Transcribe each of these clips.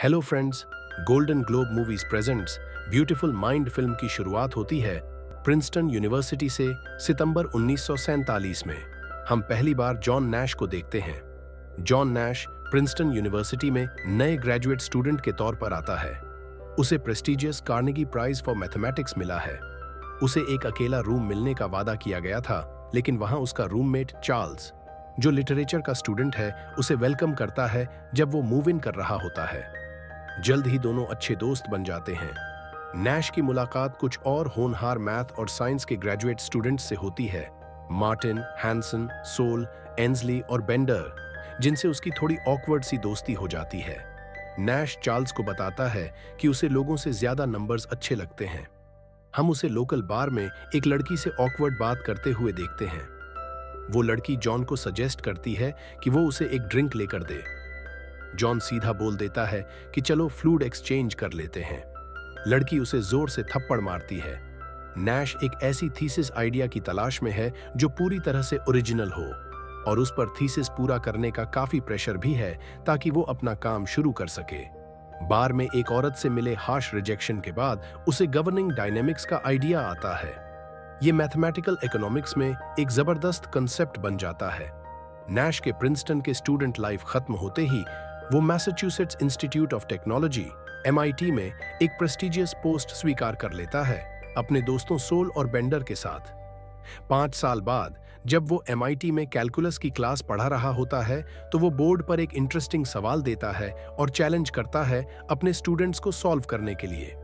Hello friends, golden globe movies presents beautiful mind film की शुरुआत होती है प्रिंसटन यूनिवर्सिटी से सितंबर 1947 में। हम पहली बार जॉन नैश को देखते हैं। जॉन नैश प्रिंसटन यूनिवर्सिटी में नए ग्रेजुएट स्टूडेंट के तौर पर आता है। उसे prestigious Carnegie prize for mathematics मिला है। उसे एक अकेला रूम मिलने का वादा किया गया था, लेकिन वहां उसका रूममेट चार्ल्स, जो लिटरेचर का स्टूडेंट है, उसे वेलकम करता है जब वो मूव इन कर रहा होता है। जल्द ही दोनों अच्छे दोस्त बन जाते हैं। नैश की मुलाकात कुछ और होनहार मैथ और साइंस के ग्रेजुएट स्टूडेंट्स से होती है, मार्टिन, हैंसन, सोल, एंजली और बेंडर, जिनसे उसकी थोड़ी ऑकवर्ड सी दोस्ती हो जाती है। नैश चार्ल्स को बताता है कि उसे लोगों से ज्यादा नंबर्स अच्छे लगते हैं। हम उसे लोकल बार में एक लड़की से ऑकवर्ड बात करते हुए देखते हैं। वो लड़की जॉन को सजेस्ट करती है कि वो उसे एक ड्रिंक लेकर दे। जॉन सीधा बोल देता है कि चलो फ्लूइड एक्सचेंज कर लेते हैं। लड़की उसे जोर से थप्पड़ मारती है। नैश एक ऐसी थीसिस आइडिया की तलाश में है जो पूरी तरह से ओरिजिनल हो, और उस पर थीसिस पूरा करने का काफी प्रेशर भी है ताकि वो अपना काम शुरू कर सके। बार में एक औरत से मिले हार्श रिजेक्शन के बाद उसे गवर्निंग डायनेमिक्स का आइडिया आता है। ये मैथमेटिकल इकोनॉमिक्स में एक जबरदस्त कंसेप्ट बन जाता है। नैश के प्रिंसटन के स्टूडेंट लाइफ खत्म होते ही वो Massachusetts institute of technology MIT में एक प्रेस्टिजियस पोस्ट स्वीकार कर लेता है, अपने दोस्तों सोल और बेंडर के साथ। 5 साल बाद जब वो MIT में कैलकुलस की क्लास पढ़ा रहा होता है, तो वो बोर्ड पर एक इंटरेस्टिंग सवाल देता है और चैलेंज करता है अपने स्टूडेंट्स को सॉल्व करने के लिए।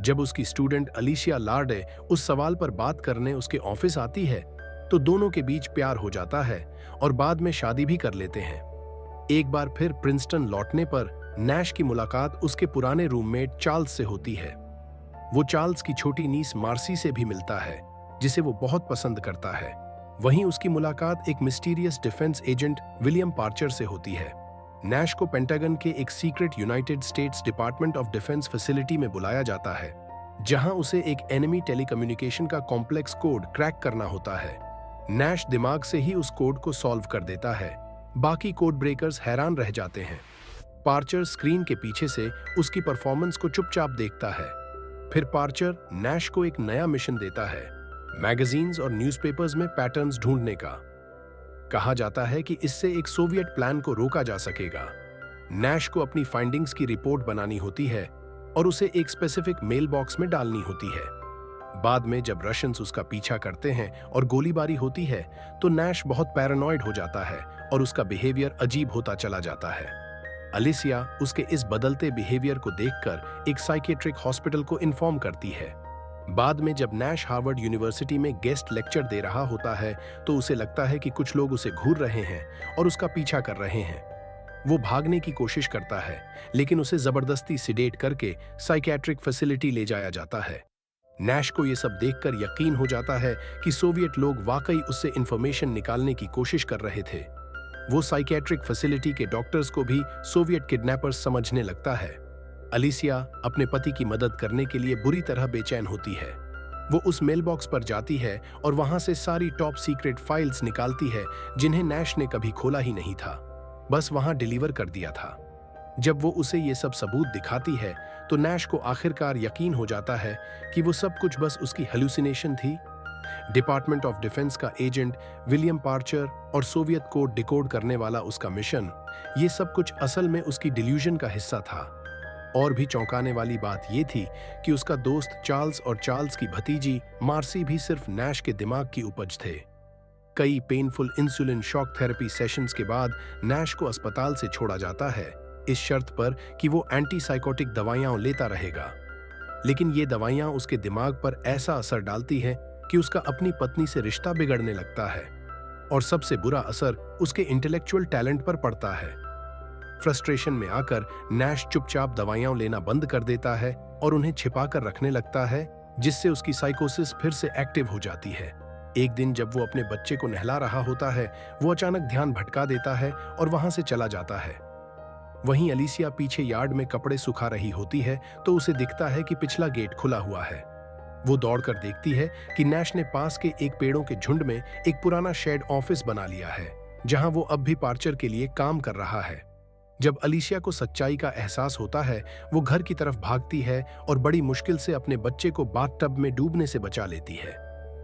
जब उसकी स्टूडेंट अलीशिया लार्डे उस सवाल पर बात करने उसके ऑफिस आती है, तो दोनों के बीच प्यार हो जाता है और बाद में शादी भी कर लेते हैं। एक बार फिर प्रिंसटन लौटने पर नैश की मुलाकात उसके पुराने रूममेट चार्ल्स से होती है। वो चार्ल्स की छोटी नीस मार्सी से भी मिलता है, जिसे वो बहुत पसंद करता है। वहीं उसकी मुलाकात एक मिस्टीरियस डिफेंस एजेंट विलियम पार्चर से होती है। नैश को पेंटागन के एक secret United states department of defence facility में बुलाया जाता है, जहां उसे एक एनिमी टेलीकम्युनिकेशन का कॉम्प्लेक्स कोड क्रैक करना होता है। नैश दिमाग से ही उस कोड को सॉल्व कर देता है। बाकी कोड ब्रेकर्स हैरान रह जाते हैं। पार्चर स्क्रीन के पीछे से उसकी परफॉर्मेंस को चुपचाप देखता है। फिर पार्चर नैश को एक नया मिशन देता है, मैगजीन्स और न्यूज़पेपर्स में पैटर्न्स ढूंढने का। कहा जाता है कि इससे एक सोवियत प्लान को रोका जा सकेगा। नैश को अपनी फाइंडिंग्स की रिपोर्ट बनानी होती है और उसे एक स्पेसिफिक मेल बॉक्स में डालनी होती है। बाद में जब रशियंस उसका पीछा करते हैं और गोलीबारी होती है, तो नैश बहुत पैरानॉइड हो जाता है और उसका बिहेवियर अजीब होता चला जाता है। अलिसिया उसके इस बदलते बिहेवियर को देखकर एक साइकियाट्रिक हॉस्पिटल को इन्फॉर्म करती है। बाद में जब नैश हार्वर्ड यूनिवर्सिटी में गेस्ट लेक्चर दे रहा होता है, तो उसे लगता है कि कुछ लोग उसे घूर रहे हैं और उसका पीछा कर रहे हैं। वो भागने की कोशिश करता है, लेकिन उसे जबरदस्ती सिडेट करके साइकियाट्रिक फैसिलिटी ले जाया जाता है। नैश को ये सब देखकर यकीन हो जाता है कि सोवियत लोग वाकई उससे इंफॉर्मेशन निकालने की कोशिश कर रहे थे। वो साइकियाट्रिक फैसिलिटी के डॉक्टर्स को भी सोवियत किडनैपर्स समझने लगता है। अलिसिया अपने पति की मदद करने के लिए बुरी तरह बेचैन होती है। वो उस मेल बॉक्स पर जाती है और वहां से सारी टॉप सीक्रेट फाइल्स निकालती है, जिन्हें नैश ने कभी खोला ही नहीं था, बस वहां डिलीवर कर दिया था। जब वो उसे ये सब सबूत दिखाती है, तो नैश को आखिरकार यकीन हो जाता है कि वो सब कुछ बस उसकी हेलुसिनेशन थी। डिपार्टमेंट ऑफ डिफेंस का एजेंट विलियम पार्चर और सोवियत कोड डिकोड करने वाला उसका मिशन, ये सब कुछ असल में उसकी डिल्यूजन का हिस्सा था। और भी चौंकाने वाली बात ये थी कि उसका दोस्त चार्ल्स और चार्ल्स की भतीजी मार्सी भी सिर्फ नैश के दिमाग की उपज थे। कई painful insulin shock therapy sessions के बाद नैश को अस्पताल से छोड़ा जाता है, इस शर्त पर कि वो एंटीसाइकोटिक दवाइयां लेता रहेगा। लेकिन ये दवाइयां उसके दिमाग पर ऐसा असर डालती हैं कि उसका अपनी पत्नी से रिश्ता बिगड़ने लगता है, और सबसे बुरा असर उसके इंटेलेक्चुअल टैलेंट पर पड़ता है। फ्रस्ट्रेशन में आकर नैश चुपचाप दवाइयां लेना बंद कर देता है और उन्हें छिपाकर रखने लगता है, जिससे उसकी साइकोसिस फिर से एक्टिव हो जाती है। एक दिन जब वो अपने बच्चे को नहला रहा होता है, वो अचानक ध्यान भटका देता है और वहां से चला जाता है। वहीं अलिसिया पीछे यार्ड में कपड़े सुखा रही होती है, तो उसे दिखता है कि पिछला गेट खुला हुआ है। वो दौड़कर देखती है कि नैश ने पास के एक पेड़ों के झुंड में एक पुराना शेड ऑफिस बना लिया है, जहां वो अब भी पार्चर के लिए काम कर रहा है। जब अलीशिया को सच्चाई का एहसास होता है, वो घर की तरफ भागती है और बड़ी मुश्किल से अपने बच्चे को बाथटब में डूबने से बचा लेती है।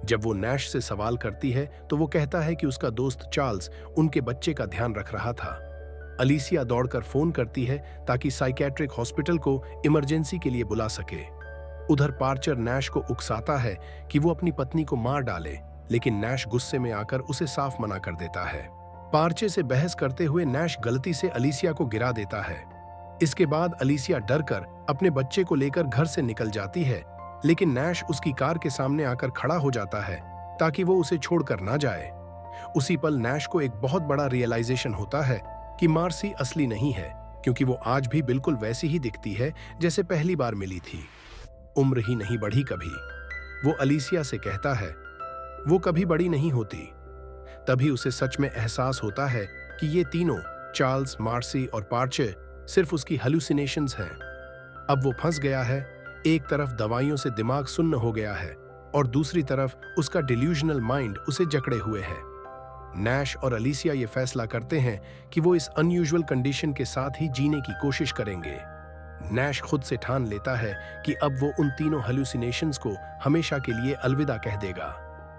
जब वो नैश से सवाल करती है तो वो कहता है कि उसका दोस्त चार्ल्स उनके बच्चे का ध्यान रख रहा था। अलीसिया दौड़कर फोन करती है ताकि साइकेट्रिक हॉस्पिटल को इमरजेंसी के लिए बुला सके। उधर पार्चर नैश को उकसाता है कि वो अपनी पत्नी को मार डाले, लेकिन नैश गुस्से में आकर उसे साफ मना कर देता है। पार्चे से बहस करते हुए नैश गलती से अलीसिया को गिरा देता है। इसके बाद अलीसिया डरकर अपने बच्चे को लेकर घर से निकल जाती है, लेकिन नैश उसकी कार के सामने आकर खड़ा हो जाता है ताकि वो उसे छोड़कर ना जाए। उसी पल नैश को एक बहुत बड़ा रियलाइजेशन होता है कि मार्सी असली नहीं है, क्योंकि वो आज भी बिल्कुल वैसी ही दिखती है जैसे पहली बार मिली थी। उम्र ही नहीं बढ़ी कभी, वो अलीसिया से कहता है। वो कभी बड़ी नहीं होती। तभी उसे सच में एहसास होता है कि ये तीनों, चार्ल्स, मार्सी और पार्चे, सिर्फ उसकी हेलुसिनेशंस हैं। अब वो फंस गया है। एक तरफ दवाइयों से दिमाग सुन्न हो गया है और दूसरी तरफ उसका डिल्यूजनल माइंड उसे जकड़े हुए है। नैश और अलीसिया ये फैसला करते हैं कि वो इस अनयूजुअल कंडीशन के साथ ही जीने की कोशिश करेंगे। नैश खुद से ठान लेता है कि अब वो उन तीनों हेलुसिनेशंस को हमेशा के लिए अलविदा कह देगा।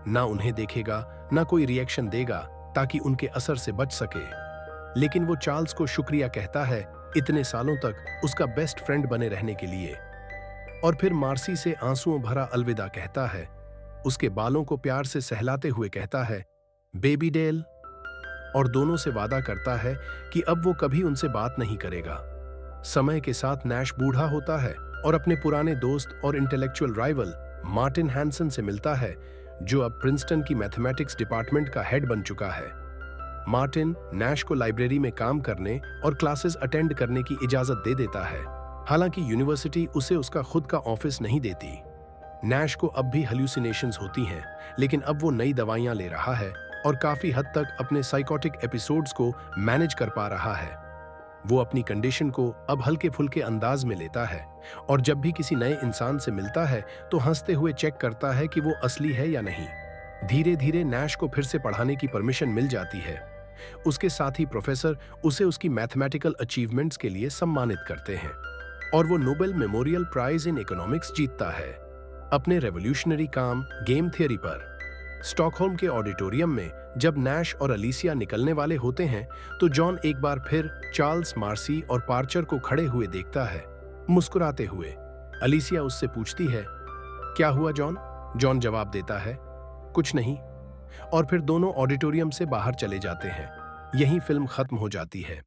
ना उन्हें देखेगा, ना कोई रिएक्शन देगा, ताकि उनके असर से बच सके। लेकिन वो चार्ल्स को शुक्रिया कहता है इतने सालों तक उसका बेस्ट फ्रेंड बने रहने के लिए। और फिर मार्सी से आंसुओं भरा अलविदा कहता है। उसके बालों को प्यार से सहलाते हुए कहता है, बेबी डेल, और दोनों से वादा करता है कि अब वो कभी उनसे बात नहीं करेगा। समय के साथ नैश बूढ़ा होता है और अपने पुराने दोस्त और इंटेलेक्चुअल राइवल मार्टिन हैंसन से मिलता है, जो अब प्रिंसटन की मैथमेटिक्स डिपार्टमेंट का हेड बन चुका है। मार्टिन नैश को लाइब्रेरी में काम करने और क्लासेस अटेंड करने की इजाजत दे देता है, हालांकि यूनिवर्सिटी उसे उसका खुद का ऑफिस नहीं देती। नैश को अब भी हेल्यूसिनेशंस होती हैं, लेकिन अब वो नई दवाइयां ले रहा है और काफी हद तक अपने साइकोटिक एपिसोड्स को मैनेज कर पा रहा है। वो अपनी कंडीशन को अब हल्के फुल्के अंदाज में लेता है और जब भी किसी नए इंसान से मिलता है तो हंसते हुए चेक करता है कि वो असली है या नहीं। धीरे धीरे नैश को फिर से पढ़ाने की परमिशन मिल जाती है। उसके साथ ही प्रोफेसर उसे उसकी मैथमेटिकल अचीवमेंट्स के लिए सम्मानित करते हैं और वो Nobel memorial prize in economics जीतता है अपने रेवोल्यूशनरी काम गेम थियरी पर। स्टॉकहोल्म के ऑडिटोरियम में जब नैश और अलीसिया निकलने वाले होते हैं तो जॉन एक बार फिर चार्ल्स, मार्सी और पार्चर को खड़े हुए देखता है, मुस्कुराते हुए। अलीसिया उससे पूछती है, क्या हुआ जॉन? जॉन जवाब देता है, कुछ नहीं। और फिर दोनों ऑडिटोरियम से बाहर चले जाते हैं। यहीं फिल्म खत्म हो जाती है।